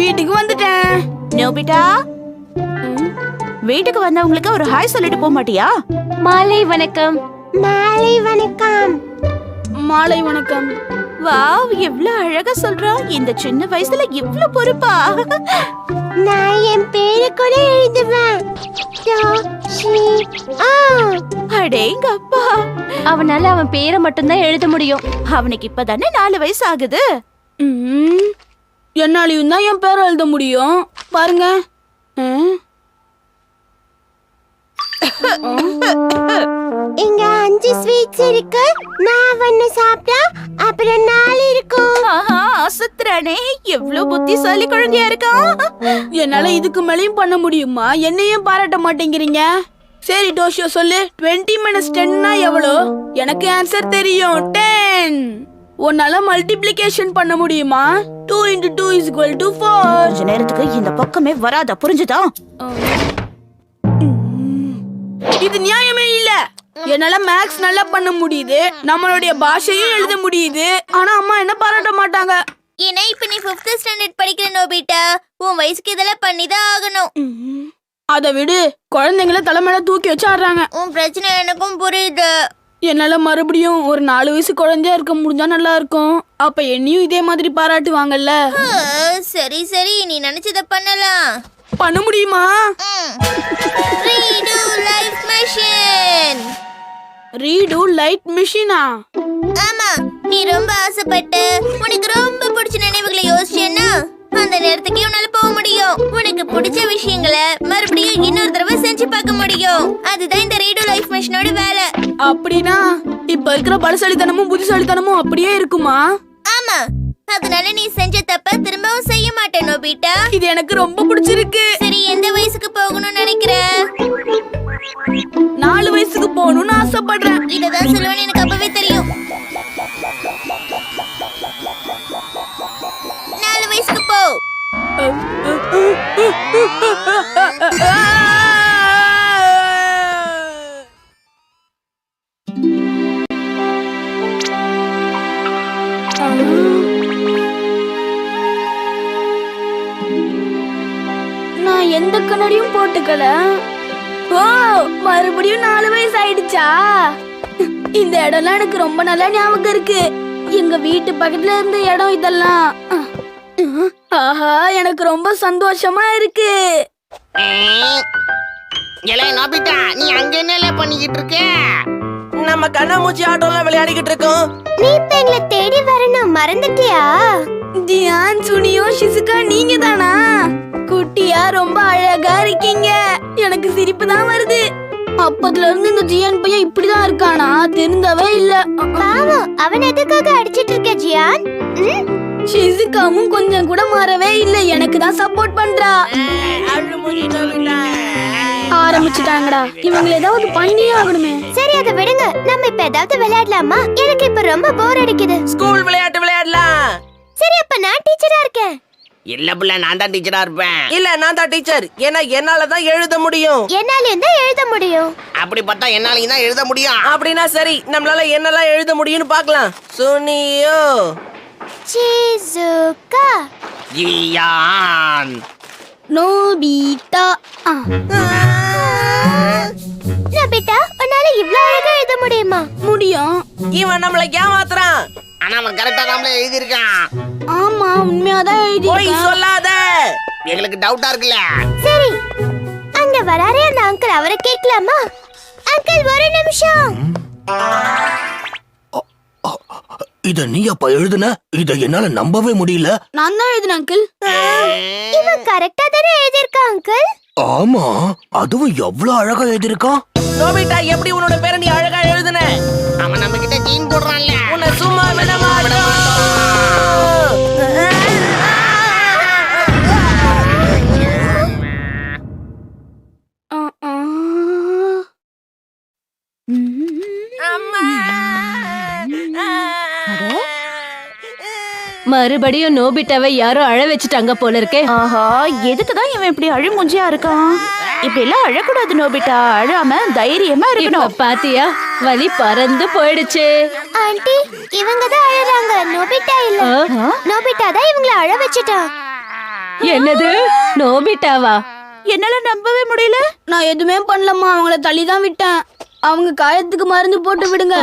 வீட்டுக்கு வந்துட்டேன். நோபிட்டா, வீட்டுக்கு வந்தவங்களுக்கு ஒரு ஹாய் சொல்லிட்டு போக மாட்டியா? மாலை வணக்கம். மாலை வணக்கம். மாலை வணக்கம். வாவ், எவ்வளவு அழகா சொல்றா. இந்த சின்ன வயசுல இவ்வளவு பொறுப்பா. நான் என் பேரை கூட எழுதுவேன். அடேங்கப்பா, அவனால அவன் பேரை மட்டும்தான் எழுத முடியும். அவனுக்கு இப்பதானே 4 வயசு ஆகுது. என்னாலையும் தான் என் பேரை எழுத முடியும். பாருங்க. இங்க 5 ஸ்வீட்ஸ் இருக்கு. நான் ஒன்னு சாப்பிட்டா அப்புறம் 4 இருக்கும். ஆஹா, அசத்துறானே. எவ்வளவு புத்திசாலி குழந்தையா இருக்கான். என்னால இதுக்கு மேலயும் பண்ண முடியுமா? என்னையும் பாராட்ட மாட்டேங்கிறீங்க. சரி டோஷியோ சொல்லு. 20 - 10 எவ்வளோ? எனக்கு ஆன்சர் தெரியும். 10. உன்னால மல்டிப்ளிகேஷன் பண்ண முடியுமா? 2 × 2 = 4. கொஞ்ச நேரத்துக்கு இந்த பக்கமே வராதா, புரிஞ்சுதா? இது நியாயமே இல்ல. என்னால மேக்ஸ் நல்லா பண்ண முடியுது, நம்மளுடைய பாஷையும் எழுத முடியுது. ஆனா அம்மா என்ன பாராட்ட மாட்டாங்க. ஏன்னா இப்ப நீ 5th ஸ்டாண்டர்ட் படிக்கிற நோபிட்டா. உன் வயசுக்கு இதெல்லாம் பண்ணிதான் ஆகணும். அதை விடு, குழந்தைங்கள தலைமையில தூக்கி வச்சு ஆடுறாங்க. உன் பிரச்சனை எனக்கும் புரியுது. என்னால மறுபடியும் ஒரு 4 வயசு குழந்தையா இருக்க முடிஞ்சா நல்லா இருக்கும். அப்ப என்னையும் இதே மாதிரி பாராட்டுவாங்கல்ல. சரி சரி, நீ நினைச்சத பண்ணலாம். பண்ண முடியுமா? Read life mission. Read light மிஷினா? ஆமா, நீ ரொம்ப ஆசைப்பட்டு உனக்கு ரொம்ப பிடிச்ச நினைவுகளை யோசிச்சேன்னா அந்த நேரத்துக்கு உன்னால போக முடியும். உனக்கு பிடிச்ச விஷயங்களை மறுபடியும் இன்னொரு தடவை செஞ்சு பார்க்க முடியும். அதுதான் இந்த ரீடு லைஃப் மிஷனோட வேலை. அப்படின்னா இப்ப இருக்கிற பலசாலித்தனமும் புத்திசாலித்தனமும் அப்படியே இருக்குமா? ஆமா, அதனால நீ செஞ்ச தப்ப திரும்பவும் செய்ய மாட்டே நோபிட்டா. இது எனக்கு ரொம்ப பிடிச்சிருக்கு. சரி, எந்த வயசுக்கு போகணும்னு நினைக்கிற? 4 வயசுக்கு போகணும்னு ஆசைப்படுறேன். இததான் சொல்லுவேன்னு எனக்கு அப்பவே தெரியும். 4 வயசுக்கு போ. நான் எந்த கண்ணாடியும் போட்டுக்கல. ஓ, மறுபடியும் 4 வயசு ஆயிடுச்சா? இந்த இடம்லாம் எனக்கு ரொம்ப நல்லா ஞாபகம் இருக்கு. எங்க வீட்டு பக்கத்துல இருந்த இடம் இதெல்லாம். ஆஹா, எனக்கு ரொம்ப சந்தோஷமா இருக்கு. நோபிட்டா, நீ அங்க என்ன பண்ணிக்கிட்டு இருக்க? நம்ம கண்ணாமூச்சி ஆட்டோல விளையாடிக்கிட்டு இருக்கோம். நீ இப்ப எங்களை தேடி வரணும், மறந்துட்டியா? தியான், சுனியோ, ஷிசுகா, நீங்க தானா? குட்டியா ரொம்ப அழகா இருக்கீங்க. எனக்கு சிரிப்பு தான் வருது. அப்பத்துல இருந்து இந்த ஜியான் பையன் இப்படிதான் இருக்கானா? தெரிந்தவே இல்ல. பாவம், அவன் எதுக்காக அடிச்சிட்டு இருக்க ஜியான்? ஷிசுகாவும் கொஞ்சம் கூட மாறவே இல்ல. எனக்கு தான் சப்போர்ட் பண்றா. ஆரம்பிச்சுட்டாங்கடா. இவங்களை ஏதாவது பண்ணியே ஆகணுமே. சரி, அதை விடுங்க. நம்ம இப்ப ஏதாவது விளையாடலாமா? எனக்கு இப்ப ரொம்ப போர் அடிக்குது. ஸ்கூல் விளையாட்டு விளையாடலாம். சரி, அப்ப நான் டீச்சரா இருக்கேன். இல்ல புள்ள, நான் தான் டீச்சரா இருப்பேன். இல்ல, நான் தான் டீச்சர். ஏன்னா என்னால தான் எழுத முடியும். என்னாலயும் தான் எழுத முடியும். அப்படி பார்த்தா என்னாலையும் தான் எழுத முடியும். அப்படின்னா சரி, நம்மளால என்னெல்லாம் எழுத முடியும்னு பார்க்கலாம். சுனியோ, ஷிசுகா, ஜியான், நோபிட்டா. நோபிட்டா, உன்னால இவ்ளோ அழகா எழுத முடியுமா? முடியும். இவன் நம்மள ஏமாத்துறான். ஆனா அவன் கரெக்டா தான் எழுதியிருக்கான். ஆமா, உண்மையாதான் போய் எழுதி. சொல்லாத. எங்களுக்கு டவுட்டா இருக்குல்ல. சரி, அங்க வராரே அந்த அங்கிள், அவரை கேட்கலாமா? அங்கிள், ஒரு நிமிஷம். இத நீ அப்ப எழுதுன? இத என்னால நம்பவே முடியல. நான் தான் எழுதினேன் அங்கிள். இவன் கரெக்டா தானே எழுதியிருக்கான் அங்கிள். ஆமா, அதுவும் எவ்வளவு அழகா எழுதிருக்கான். நோபிட்டா, எப்படி உன்னோட பேரை நீ அழகா எழுதுன? அவன் நம்ம கிட்ட சீன் போடுறான்ல. உன்னை சும்மா விட மாட்டோம். மறுபடியும் நோபிட்டாவை யாரோ அழ வச்சுட்டாங்க போல இருக்கே. ஆஹா, எதுக்குதான் இவன் இப்படி அழுமூஞ்சியா இருக்கான்? இப்படி எல்லாம் அழக்கூடாது நோபிட்டா. அழாம தைரியமா இப்ப இருக்கணும். பாத்தியா, வலி பறந்து போயிடுச்சு. ஆண்டி, இவங்க தான் அழறாங்க, நோபிட்டா இல்ல. நோபிட்டா தான் இவங்கள அழ வச்சுட்டான். என்னது நோபிட்டாவா? என்னால நம்பவே முடியல. நான் எதுவுமே பண்ணலம்மா, அவங்கள தள்ளி தான் விட்டேன். அவங்க காயத்துக்கு மருந்து போட்டு விடுங்க.